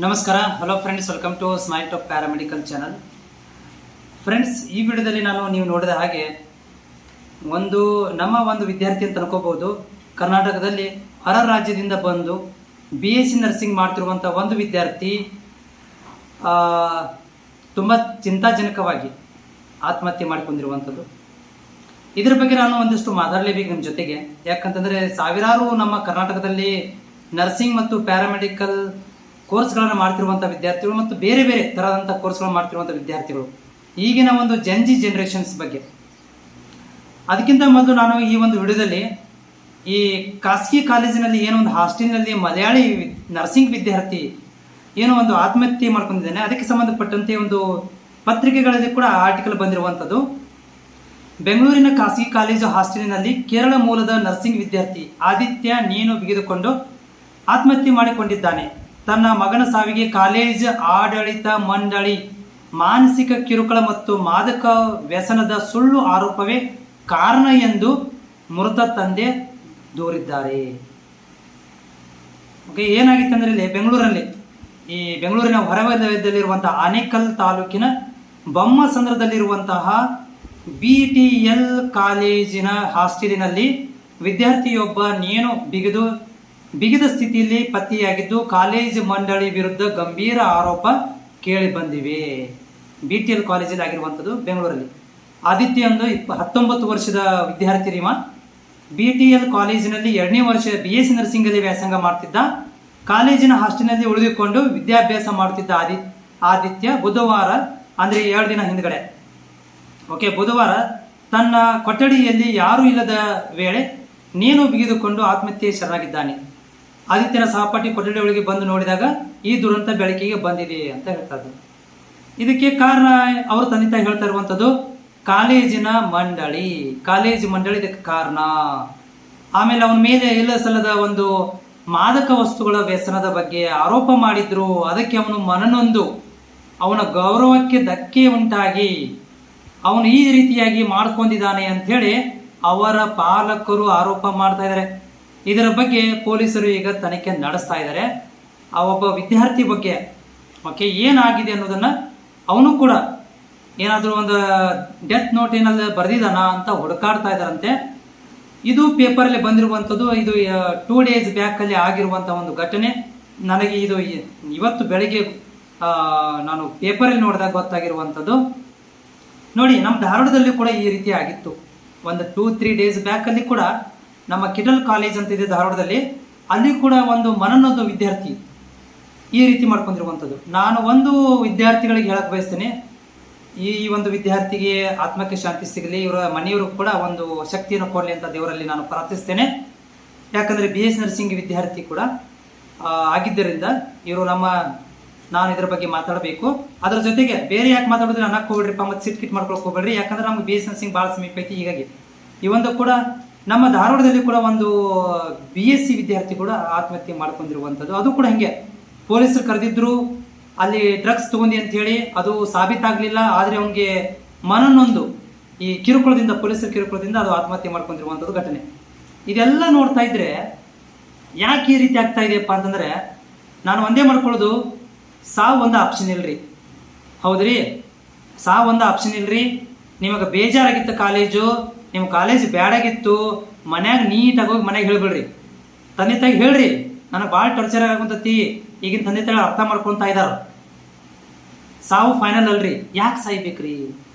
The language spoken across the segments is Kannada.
ನಮಸ್ಕಾರ, hello friends, welcome to Smile Top paramedical channel. Friends, ಈ ವಿಡಿಯೋದಲ್ಲಿ ನೀವು ನೋಡಿದ ಹಾಗೆ ನಮ್ಮ ಒಂದು ವಿದ್ಯಾರ್ಥಿ ಅಂತ ಅನ್ಕೋಬಹುದು. ಕರ್ನಾಟಕದಲ್ಲಿ ಹೊರ ರಾಜ್ಯದಿಂದ ಬಂದು BSc ನರ್ಸಿಂಗ್ ಮಾಡ್ತಿರುವಂಥ ಒಂದು ವಿದ್ಯಾರ್ಥಿ ತುಂಬ ಚಿಂತಾಜನಕವಾಗಿ ಆತ್ಮಹತ್ಯೆ ಮಾಡಿಕೊಂಡಿರುವಂಥದ್ದು. ಇದರ ಬಗ್ಗೆ ನಾನು ಒಂದಿಷ್ಟು ಮಾತಾಡಲೇಬೇಕು ನಿಮ್ಮ ಜೊತೆಗೆ. ಯಾಕಂತಂದರೆ ಸಾವಿರಾರು ನಮ್ಮ ಕರ್ನಾಟಕದಲ್ಲಿ ನರ್ಸಿಂಗ್ ಮತ್ತು ಪ್ಯಾರಾಮೆಡಿಕಲ್ ಕೋರ್ಸ್ಗಳನ್ನು ಮಾಡ್ತಿರುವಂಥ ವಿದ್ಯಾರ್ಥಿಗಳು ಮತ್ತು ಬೇರೆ ಬೇರೆ ಥರದಂಥ ಕೋರ್ಸ್ಗಳನ್ನು ಮಾಡ್ತಿರುವಂಥ ವಿದ್ಯಾರ್ಥಿಗಳು ಈಗಿನ ಒಂದು ಜನ್ಜಿ ಜನರೇಷನ್ಸ್ ಬಗ್ಗೆ. ಅದಕ್ಕಿಂತ ಮೊದಲು ನಾನು ಈ ಒಂದು ವಿಡಿಯೋದಲ್ಲಿ ಈ ಖಾಸಗಿ ಕಾಲೇಜಿನಲ್ಲಿ ಏನೋ ಒಂದು ಹಾಸ್ಟೆಲ್ನಲ್ಲಿ ಮಲಯಾಳಿ ನರ್ಸಿಂಗ್ ವಿದ್ಯಾರ್ಥಿ ಏನೋ ಒಂದು ಆತ್ಮಹತ್ಯೆ ಮಾಡ್ಕೊಂಡಿದ್ದಾನೆ. ಅದಕ್ಕೆ ಸಂಬಂಧಪಟ್ಟಂತೆ ಒಂದು ಪತ್ರಿಕೆಗಳಲ್ಲಿ ಕೂಡ ಆರ್ಟಿಕಲ್ ಬಂದಿರುವಂಥದ್ದು. ಬೆಂಗಳೂರಿನ ಖಾಸಗಿ ಕಾಲೇಜು ಹಾಸ್ಟೆಲಿನಲ್ಲಿ ಕೇರಳ ಮೂಲದ ನರ್ಸಿಂಗ್ ವಿದ್ಯಾರ್ಥಿ ಆದಿತ್ಯ ನೇಣು ಬಿಗಿದುಕೊಂಡು ಆತ್ಮಹತ್ಯೆ ಮಾಡಿಕೊಂಡಿದ್ದಾನೆ. ತನ್ನ ಮಗನ ಸಾವಿಗೆ ಕಾಲೇಜ್ ಆಡಳಿತ ಮಂಡಳಿ ಮಾನಸಿಕ ಕಿರುಕುಳ ಮತ್ತು ಮಾದಕ ವ್ಯಸನದ ಸುಳ್ಳು ಆರೋಪವೇ ಕಾರಣ ಎಂದು ಮೃತ ತಂದೆ ದೂರಿದ್ದಾರೆ. ಓಕೆ, ಏನಾಗಿತ್ತಂದ್ರೆ ಇಲ್ಲಿ ಬೆಂಗಳೂರಿನ ಹೊರವಲಯದಲ್ಲಿರುವಂತಹ ಆನೇಕಲ್ ತಾಲೂಕಿನ ಬೊಮ್ಮಸಂದ್ರದಲ್ಲಿರುವಂತಹ BTL ಕಾಲೇಜಿನ ಹಾಸ್ಟೆಲಿನಲ್ಲಿ ವಿದ್ಯಾರ್ಥಿಯೊಬ್ಬ ನೇಣು ಬಿಗಿದ ಸ್ಥಿತಿಯಲ್ಲಿ ಪತ್ತೆಯಾಗಿದ್ದು ಕಾಲೇಜ್ ಮಂಡಳಿ ವಿರುದ್ಧ ಗಂಭೀರ ಆರೋಪ ಕೇಳಿ ಬಂದಿವೆ. BTL ಕಾಲೇಜಲ್ಲಿ ಆಗಿರುವಂಥದ್ದು ಬೆಂಗಳೂರಲ್ಲಿ. ಆದಿತ್ಯ ಒಂದು 19 ವರ್ಷದ ವಿದ್ಯಾರ್ಥಿ. BTL ಕಾಲೇಜಿನಲ್ಲಿ 2ನೇ ವರ್ಷ BSc ನರ್ಸಿಂಗ್ ಅಲ್ಲಿ ವ್ಯಾಸಂಗ ಮಾಡ್ತಿದ್ದ. ಕಾಲೇಜಿನ ಹಾಸ್ಟೆಲ್ನಲ್ಲಿ ಉಳಿದುಕೊಂಡು ವಿದ್ಯಾಭ್ಯಾಸ ಮಾಡುತ್ತಿದ್ದ ಆದಿತ್ಯ ಬುಧವಾರ, ಅಂದ್ರೆ 2 ದಿನ ಹಿಂದ್ಗಡೆ, ಬುಧವಾರ ತನ್ನ ಕೊಠಡಿಯಲ್ಲಿ ಯಾರೂ ಇಲ್ಲದ ವೇಳೆ ನೇಣು ಬಿಗಿದುಕೊಂಡು ಆತ್ಮಹತ್ಯೆ ಶರಣಾಗಿದ್ದಾನೆ. ಆದಿತ್ಯನ ಸಹಪಾಠಿ ಕೊಠಡಿಯೊಳಗೆ ಬಂದು ನೋಡಿದಾಗ ಈ ದುರಂತ ಬೆಳಕಿಗೆ ಬಂದಿದೆ ಅಂತ ಹೇಳ್ತಾರೆ. ಇದಕ್ಕೆ ಕಾರಣ ಅವರು ತಂದೆ ತಾಯಿ ಹೇಳ್ತಾ ಇರುವಂಥದ್ದು ಕಾಲೇಜ್ ಮಂಡಳಿ ಇದಕ್ಕೆ ಕಾರಣ. ಆಮೇಲೆ ಅವನ ಮೇಲೆ ಇಲ್ಲ ಸಲ್ಲದ ಒಂದು ಮಾದಕ ವಸ್ತುಗಳ ವ್ಯಸನದ ಬಗ್ಗೆ ಆರೋಪ ಮಾಡಿದ್ರು. ಅದಕ್ಕೆ ಅವನು ಮನನೊಂದು ಅವನ ಗೌರವಕ್ಕೆ ಧಕ್ಕೆ ಉಂಟಾಗಿ ಅವನು ಈ ರೀತಿಯಾಗಿ ಮಾಡ್ಕೊಂಡಿದ್ದಾನೆ ಅಂತ ಹೇಳಿ ಅವರ ಪಾಲಕರು ಆರೋಪ ಮಾಡ್ತಾ ಇದ್ದಾರೆ. ಇದರ ಬಗ್ಗೆ ಪೊಲೀಸರು ಈಗ ತನಿಖೆ ನಡೆಸ್ತಾ ಇದ್ದಾರೆ. ಆ ಒಬ್ಬ ವಿದ್ಯಾರ್ಥಿ ಬಗ್ಗೆ ಏನಾಗಿದೆ ಅನ್ನೋದನ್ನ ಅವನು ಕೂಡ ಏನಾದರೂ ಒಂದು ಡೆತ್ ನೋಟ್ ಏನಾದ್ರು ಬರೆದಿದ್ದಾನ ಅಂತ ಹುಡುಕಾಡ್ತಾ ಇದ್ದಾರಂತೆ. ಇದು ಪೇಪರಲ್ಲಿ ಬಂದಿರುವಂಥದ್ದು. ಇದು 2 days ಬ್ಯಾಕ್ ಅಲ್ಲಿ ಆಗಿರುವಂಥ ಒಂದು ಘಟನೆ. ನನಗೆ ಇದು ಇವತ್ತು ಬೆಳಿಗ್ಗೆ ನಾನು ಪೇಪರಲ್ಲಿ ನೋಡಿದಾಗ ಗೊತ್ತಾಗಿರುವಂಥದ್ದು. ನೋಡಿ, ನಮ್ಮ ಧಾರವಾಡದಲ್ಲಿ ಕೂಡ ಈ ರೀತಿ ಆಗಿತ್ತು. ಒಂದು 2-3 days ಬ್ಯಾಕ್ ಅಲ್ಲಿ ಕೂಡ ನಮ್ಮ ಕಿಟಲ್ ಕಾಲೇಜ್ ಅಂತ ಇದೆ ಧಾರವಾಡದಲ್ಲಿ, ಅಲ್ಲಿ ಕೂಡ ಒಂದು ಮನನೊಂದು ವಿದ್ಯಾರ್ಥಿ ಈ ರೀತಿ ಮಾಡ್ಕೊಂಡಿರುವಂಥದ್ದು. ನಾನು ಒಂದು ವಿದ್ಯಾರ್ಥಿಗಳಿಗೆ ಹೇಳಕ್ ಬಯಸ್ತೇನೆ, ಈ ಒಂದು ವಿದ್ಯಾರ್ಥಿಗೆ ಆತ್ಮಕ್ಕೆ ಶಾಂತಿ ಸಿಗಲಿ, ಇವರ ಮನೆಯವರು ಕೂಡ ಒಂದು ಶಕ್ತಿಯನ್ನು ಕೊಡಲಿ ಅಂತ ದೇವರಲ್ಲಿ ನಾನು ಪ್ರಾರ್ಥಿಸ್ತೇನೆ. ಯಾಕಂದ್ರೆ BSc ನರ್ಸಿಂಗ್ ವಿದ್ಯಾರ್ಥಿ ಕೂಡ ಆಗಿದ್ದರಿಂದ ನಾನು ಇದರ ಬಗ್ಗೆ ಮಾತಾಡಬೇಕು. ಅದರ ಜೊತೆಗೆ ಬೇರೆ ಯಾಕೆ ಮಾತಾಡೋದ್ರೆ ಅನ್ನಕ್ಕೆ ಹೋಗ್ಬಿಡ್ರಿಪ್ಪ, ಮತ್ತೆ ಸಿಟ್ ಮಾಡ್ಕೊಳಕ್ ಹೋಗ್ಬೇಡ್ರಿ. ಯಾಕಂದ್ರೆ ನಮ್ಗೆ BSc ನರ್ಸಿಂಗ್ ಭಾಳ ಸಮೀಪ ಐತಿ. ಹೀಗಾಗಿ ಈ ಒಂದು ಕೂಡ ನಮ್ಮ ಧಾರವಾಡದಲ್ಲಿ ಕೂಡ ಒಂದು BSc ವಿದ್ಯಾರ್ಥಿ ಕೂಡ ಆತ್ಮಹತ್ಯೆ ಮಾಡ್ಕೊಂಡಿರುವಂಥದ್ದು. ಅದು ಕೂಡ ಹಿಂಗೆ ಪೊಲೀಸರು ಕರೆದಿದ್ರು, ಅಲ್ಲಿ ಡ್ರಗ್ಸ್ ತಗೊಂಡಿ ಅಂತ ಹೇಳಿ ಅದು ಸಾಬೀತಾಗ್ಲಿಲ್ಲ. ಆದ್ರೆ ಅವನಿಗೆ ಮನನೊಂದು ಈ ಕಿರುಕುಳದಿಂದ, ಪೊಲೀಸರ ಕಿರುಕುಳದಿಂದ ಅದು ಆತ್ಮಹತ್ಯೆ ಮಾಡ್ಕೊಂಡಿರುವಂಥದ್ದು ಘಟನೆ. ಇದೆಲ್ಲ ನೋಡ್ತಾ ಇದ್ರೆ ಯಾಕೆ ಈ ರೀತಿ ಆಗ್ತಾ ಇದೆಯಪ್ಪ ಅಂತಂದ್ರೆ, ನಾನು ಒಂದೇ ಮಾಡ್ಕೊಳ್ಳೋದು, ಸಾವು ಒಂದು ಆಪ್ಷನ್ ಇಲ್ರಿ. ಹೌದ್ರಿ, ಸಾವು ಒಂದು ಆಪ್ಷನ್ ಇಲ್ರಿ. ನಿಮಗೆ ಬೇಜಾರಾಗಿತ್ತು ಕಾಲೇಜು, ನಿಮ್ಮ ಕಾಲೇಜ್ ಬ್ಯಾಡಾಗಿತ್ತು, ಮನ್ಯಾಗ ನೀಟಾಗಿ ಹೋಗಿ ಮನೆಗೆ ಹೇಳ್ಬಿಡ್ರಿ. ತಂದೆ ತಾಯಿ ಹೇಳ್ರಿ, ನನಗೆ ಭಾಳ ಟಾರ್ಚರ್ ಆಗುಂತತಿ. ಈಗಿನ ತಂದೆ ತಾಯಿ ಅರ್ಥ ಮಾಡ್ಕೊತಾ ಇದ್ದಾರ. ಸಾವು ಫೈನಲ್ ಅಲ್ರಿ. ಯಾಕೆ ಸಾಯ್ಬೇಕ್ರಿ?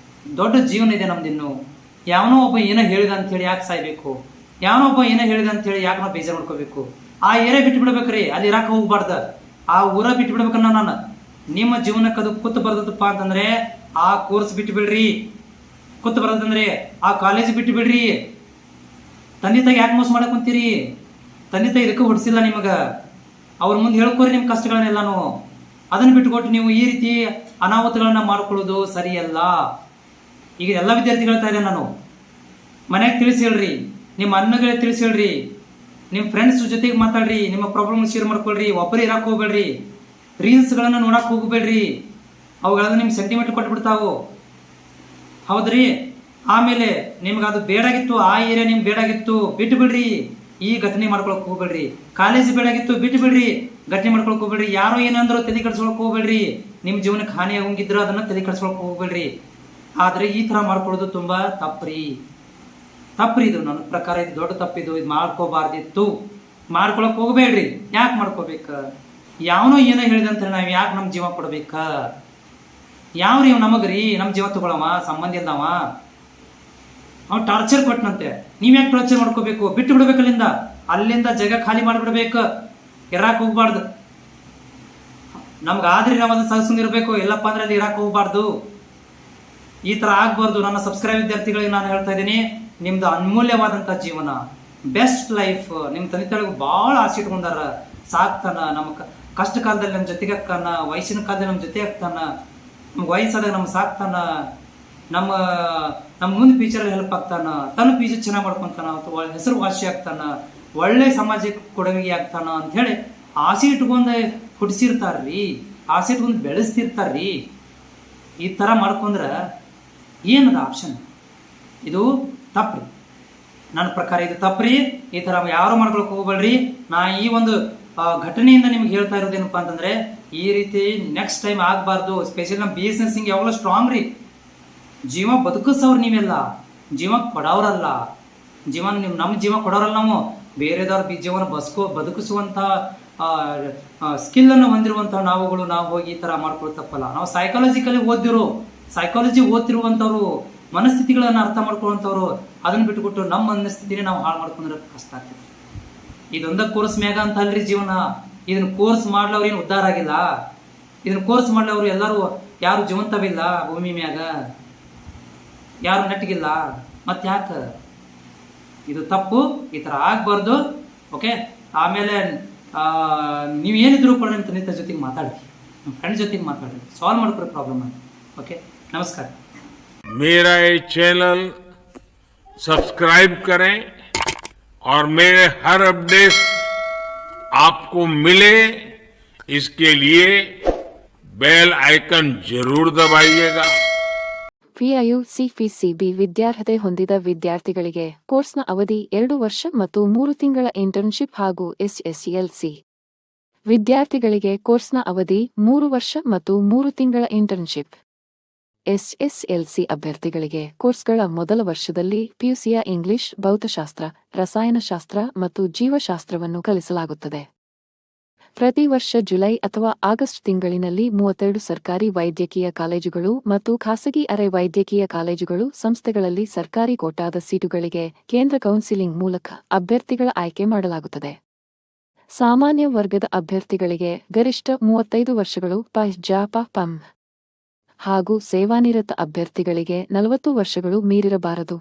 ದೊಡ್ಡ ಜೀವನ ಇದೆ ನಮ್ದಿನ್ನು. ಯಾವನೋ ಒಬ್ಬ ಏನೋ ಹೇಳಿದ ಅಂತ ಹೇಳಿ ಯಾಕೆ ಸಾಯ್ಬೇಕು? ಯಾವನೋ ಒಬ್ಬ ಏನೋ ಹೇಳಿದ ಅಂತ ಹೇಳಿ ಯಾಕೆ ನಾವು ಬೇಜಾರು ಮಾಡ್ಕೋಬೇಕು? ಆ ಏರಿಯಾ ಬಿಟ್ಟು ಬಿಡ್ಬೇಕ್ರಿ, ಅಲ್ಲಿ ಇರಾಕ ಹೋಗ್ಬಾರ್ದ, ಆ ಊರ ಬಿಟ್ಟು ಬಿಡ್ಬೇಕನ್ನ ನಾನು. ನಿಮ್ಮ ಜೀವನಕ್ಕೆ ಅದು ಕೂತು ಬರ್ತದಪ್ಪ ಅಂತಂದ್ರೆ ಆ ಕೋರ್ಸ್ ಬಿಟ್ಟು ಬಿಡ್ರಿ. ಕೂತು ಬರೋದಂದ್ರೆ ಆ ಕಾಲೇಜ್ ಬಿಟ್ಟು ಬಿಡ್ರಿ. ತಂದೆ ತಾಯಿ ಯಾಕೆ ಮೋಸ ಮಾಡಕ್ ಕುಂತೀರಿ? ತಂದೆ ತಾಯಿ ಇದಕ್ಕೆ ಹೊಡ್ಸಿಲ್ಲ ನಿಮಗ. ಅವ್ರ ಮುಂದೆ ಹೇಳ್ಕೊರಿ ನಿಮ್ಮ ಕಷ್ಟಗಳನ್ನೆಲ್ಲಾನು. ಅದನ್ನ ಬಿಟ್ಟುಕೊಟ್ಟು ನೀವು ಈ ರೀತಿ ಅನಾಹುತಗಳನ್ನ ಮಾಡ್ಕೊಳ್ಳೋದು ಸರಿಯಲ್ಲ. ಈಗ ಎಲ್ಲ ವಿದ್ಯಾರ್ಥಿಗಳು ಹೇಳ್ತಾ ಇದ್ದೆ ನಾನು, ಮನೆಗೆ ತಿಳಿಸಿ ಹೇಳ್ರಿ, ನಿಮ್ಮ ಅಣ್ಣಗಳಿಗೆ ತಿಳಿಸಿ ಹೇಳ್ರಿ, ನಿಮ್ಮ ಫ್ರೆಂಡ್ಸ್ ಜೊತೆಗೆ ಮಾತಾಡ್ರಿ, ನಿಮ್ಮ ಪ್ರಾಬ್ಲಮ್ ಶೇರ್ ಮಾಡ್ಕೊಳ್ರಿ. ಒಬ್ಬರೇ ಇರಕ್ಕೆ ಹೋಗ್ಬೇಡ್ರಿ. ರೀಲ್ಸ್ಗಳನ್ನ ನೋಡಕ್ ಹೋಗ್ಬೇಡ್ರಿ, ಅವುಗಳನ್ನ ನಿಮ್ಗೆ ಸೆಂಟಿಮೆಂಟ್ ಕೊಟ್ಬಿಡ್ತಾವು. ಹೌದ್ರಿ? ಆಮೇಲೆ ನಿಮ್ಗೆ ಅದು ಬೇಡಾಗಿತ್ತು, ಆ ಏರಿಯಾ ನಿಮ್ಗೆ ಬೇಡಾಗಿತ್ತು, ಬಿಟ್ಟು ಬಿಡ್ರಿ. ಈ ಘಟನೆ ಮಾಡ್ಕೊಳಕ್ ಹೋಗ್ಬೇಡ್ರಿ. ಕಾಲೇಜ್ ಬೆಳಗಿತ್ತು ಬಿಟ್ಟು ಬಿಡ್ರಿ, ಘಟನೆ ಮಾಡ್ಕೊಳಕ್ ಹೋಗ್ಬೇಡ್ರಿ. ಯಾರೋ ಏನಂದ್ರು ತಲೆ ಕೆಡ್ಸ್ಕೊಳಕ್ ಹೋಗ್ಬೇಡ್ರಿ. ನಿಮ್ ಜೀವನಕ್ಕೆ ಹಾನಿ ಆಗೋಂಗಿದ್ರು ಅದನ್ನ ತಲೆ ಕೆಡ್ಸ್ಕೊಳಕ್ ಹೋಗ್ಬೇಡ್ರಿ. ಆದ್ರೆ ಈ ತರ ಮಾಡ್ಕೊಳ್ಳೋದು ತುಂಬಾ ತಪ್ಪ್ರಿ. ಇದು ನನ್ನ ಪ್ರಕಾರ ಇದು ದೊಡ್ಡ ತಪ್ಪಿದು. ಇದು ಮಾಡ್ಕೋಬಾರ್ದಿತ್ತು, ಮಾಡ್ಕೊಳಕ್ ಹೋಗ್ಬೇಡ್ರಿ. ಯಾಕೆ ಮಾಡ್ಕೋಬೇಕ? ಯಾವನೋ ಏನೋ ಹೇಳಿದಂತ ನಾವ್ ಯಾಕೆ ನಮ್ ಜೀವ ಕೊಡ್ಬೇಕ? ಯಾವ್ರಿ ನಮಗ್ರಿ ನಮ್ ಜೀವ ತಗೊಳವ? ಸಂಬಂಧ ಇಲ್ಲವ, ಅವ್ ಟಾರ್ಚರ್ ಕೊಟ್ಟನಂತೆ. ನೀವ್ ಯಾಕೆ ಟಾರ್ಚರ್ ಮಾಡ್ಕೋಬೇಕು? ಬಿಟ್ಟು ಬಿಡ್ಬೇಕು ಅಲ್ಲಿಂದ ಜಾಗ ಖಾಲಿ ಮಾಡಿಬಿಡ್ಬೇಕು. ಇರಾಕ್ ಹೋಗ್ಬಾರ್ದು. ನಮ್ಗಾದ್ರಿ ನಾವ್ ಅದನ್ನ ಸಹಿಸ್ಕೊಂಡಿರ್ಬೇಕು. ಎಲ್ಲಪ್ಪ ಅಂದ್ರೆ ಅಲ್ಲಿ ಇರಾಕ್ ಹೋಗ್ಬಾರ್ದು. ಈ ತರ ಆಗ್ಬಾರ್ದು. ನನ್ನ ಸಬ್ಸ್ಕ್ರೈಬ್ ವಿದ್ಯಾರ್ಥಿಗಳಿಗೆ ನಾನು ಹೇಳ್ತಾ ಇದ್ದೀನಿ, ನಿಮ್ದು ಅನ್ಮೂಲ್ಯವಾದಂತ ಜೀವನ, ಬೆಸ್ಟ್ ಲೈಫ್. ನಿಮ್ ತಂದೆ ತಾಯಿಗೆ ಬಹಳ ಆಸೆ ಇಟ್ಕೊಂಡಾರ. ಸಾಕ್ತಾನ, ನಮ್ಮ ಕಷ್ಟ ಕಾಲದಲ್ಲಿ ನಮ್ಮ ಜೊತೆಗೆ ಆಗ್ತಾನ, ವಯಸ್ಸಿನ ಕಾಲದಲ್ಲಿ ನಮ್ಮ ಜೊತೆ ಆಗ್ತಾನ, ನಮ್ಗೆ ವಯಸ್ಸಾದಾಗ ನಮ್ಗೆ ಸಾಕ್ತಾನ, ನಮ್ಮ ಮುಂದೆ ಫ್ಯೂಚರ್ ಹೆಲ್ಪ್ ಆಗ್ತಾನ, ತನ್ನ ಫ್ಯೂಚರ್ ಚೆನ್ನಾಗಿ ಮಾಡ್ಕೊಂತಾನ, ಅಥವಾ ಹೆಸರುವಾಸಿ ಆಗ್ತಾನ, ಒಳ್ಳೆ ಸಮಾಜಕ್ಕೆ ಕೊಡುಗೆ ಆಗ್ತಾನ ಅಂತ ಹೇಳಿ ಆಸೆ ಇಟ್ಕೊಂಡ ಹುಟ್ಟಿಸಿರ್ತಾರ್ರಿ, ಆಸೆ ಇಟ್ಕೊಂಡು ಬೆಳೆಸ್ತಿರ್ತಾರ್ರಿ. ಈ ತರ ಮಾಡ್ಕೊಂಡ್ರ ಏನದ ಆಪ್ಷನ್? ಇದು ತಪ್ಪ್ರಿ. ನನ್ನ ಪ್ರಕಾರ ಇದು ತಪ್ಪ್ರಿ. ಈ ತರ ಯಾರು ಮಾಡ್ಕೊಳಕ್ ಹೋಗ್ಬೇಡ್ರಿ. ನಾ ಈ ಒಂದು ಘಟನೆಯಿಂದ ನಿಮ್ಗೆ ಹೇಳ್ತಾ ಇರೋದೇನಪ್ಪಾ ಅಂತಂದ್ರೆ, ಈ ರೀತಿ ನೆಕ್ಸ್ಟ್ ಟೈಮ್ ಆಗ್ಬಾರ್ದು. ಸ್ಪೆಷಲಿ ನಮ್ಮ BS ನರ್ಸಿಂಗ್ ಯಾವಾಗಲೂ ಸ್ಟ್ರಾಂಗ್ ರೀ. ಜೀವ ಬದುಕಿಸೋರು ನೀವೆಲ್ಲ, ಜೀವ ಕೊಡೋರಲ್ಲ. ನಮ್ಮ ಜೀವ ಕೊಡೋರಲ್ಲ. ನಾವು ಬೇರೆದವ್ರ ಜೀವನ ಬದುಕಿಸುವಂತ ಸ್ಕಿಲ್ ಅನ್ನು ಹೊಂದಿರುವಂತ ನಾವು ಹೋಗಿ ಈ ತರ ಮಾಡ್ಕೊಳ್ತಪ್ಪಲ್ಲ. ನಾವು ಸೈಕಾಲಜಿ ಓದ್ತಿರುವಂತವ್ರು, ಮನಸ್ಥಿತಿಗಳನ್ನ ಅರ್ಥ ಮಾಡ್ಕೊಳ್ಳುವಂತವ್ರು, ಅದನ್ನ ಬಿಟ್ಟುಕೊಟ್ಟು ನಮ್ಮ ಮನಸ್ಥಿತಿನೇ ನಾವು ಹಾಳು ಮಾಡ್ಕೊಂಡ್ರೆ ಕಷ್ಟ ಆಗ್ತದೆ. ಇದೊಂದ ಕೋರ್ಸ್ ಮ್ಯಾಗ ಅಂತ ಅಲ್ರಿ ಜೀವನ. ಇದನ್ನ ಕೋರ್ಸ್ ಮಾಡ್ಲವ್ರು ಏನು ಉದ್ಧಾರ ಆಗಿಲ್ಲ. ಇದನ್ನ ಕೋರ್ಸ್ ಮಾಡ್ಲವ್ರು ಎಲ್ಲರೂ ಯಾರು ಜೀವಂತವಿಲ್ಲ ಭೂಮಿ ಮ್ಯಾಗ, ಯಾರು ನೆಟ್ಟಗಿಲ್ಲ. ಮತ್ತೆ ಯಾಕ? ಇದು ತಪ್ಪು. ಈ ತರ ಆಗ್ಬಾರ್ದು. ಓಕೆ, ಆಮೇಲೆ ನೀವೇನಿದ್ರು ಕೂಡ ನಿಮ್ಮ ತಂದೆ ತಾಯಿ ಜೊತೆಗೆ ಮಾತಾಡಿ, ನಿಮ್ಮ ಫ್ರೆಂಡ್ ಜೊತೆಗೆ ಮಾತಾಡಿ, ಸಾಲ್ವ್ ಮಾಡ್ಕೊಡೋ ಪ್ರಾಬ್ಲಮ್ ಅಂತ. ಓಕೆ, ನಮಸ್ಕಾರ. मेरा ये चैनल सब्सक्राइब करें और मेरे हर अपडेट आपको मिले, इसके लिए बेल आइकन जरूर दबाइएगा. PIU-CPCB ವಿದ್ಯಾರ್ಹತೆ ಹೊಂದಿದ ವಿದ್ಯಾರ್ಥಿಗಳಿಗೆ ಕೋರ್ಸ್ನ ಅವಧಿ 2 ವರ್ಷ ಮತ್ತು 3 ತಿಂಗಳ ಇಂಟರ್ನ್ಶಿಪ್ ಹಾಗೂ SSLC ವಿದ್ಯಾರ್ಥಿಗಳಿಗೆ ಕೋರ್ಸ್ನ ಅವಧಿ 3 ವರ್ಷ ಮತ್ತು 3 ತಿಂಗಳ ಇಂಟರ್ನ್ಶಿಪ್. SSLC ಅಭ್ಯರ್ಥಿಗಳಿಗೆ ಕೋರ್ಸ್ಗಳ ಮೊದಲ ವರ್ಷದಲ್ಲಿ PUCಯ ಇಂಗ್ಲಿಷ್, ಭೌತಶಾಸ್ತ್ರ, ರಸಾಯನಶಾಸ್ತ್ರ ಮತ್ತು ಜೀವಶಾಸ್ತ್ರವನ್ನು ಕಲಿಸಲಾಗುತ್ತದೆ. ಪ್ರತಿ ವರ್ಷ ಜುಲೈ ಅಥವಾ ಆಗಸ್ಟ್ ತಿಂಗಳಿನಲ್ಲಿ 32 ಸರ್ಕಾರಿ ವೈದ್ಯಕೀಯ ಕಾಲೇಜುಗಳು ಮತ್ತು ಖಾಸಗಿ ಅರೆ ವೈದ್ಯಕೀಯ ಕಾಲೇಜುಗಳು ಸಂಸ್ಥೆಗಳಲ್ಲಿ ಸರ್ಕಾರಿ ಕೋಟಾದ ಸೀಟುಗಳಿಗೆ ಕೇಂದ್ರ ಕೌನ್ಸಿಲಿಂಗ್ ಮೂಲಕ ಅಭ್ಯರ್ಥಿಗಳ ಆಯ್ಕೆ ಮಾಡಲಾಗುತ್ತದೆ. ಸಾಮಾನ್ಯ ವರ್ಗದ ಅಭ್ಯರ್ಥಿಗಳಿಗೆ ಗರಿಷ್ಠ 35 ವರ್ಷಗಳು PAM ಹಾಗೂ ಸೇವಾನಿರತ ಅಭ್ಯರ್ಥಿಗಳಿಗೆ 40 ವರ್ಷಗಳು ಮೀರಿರಬಾರದು.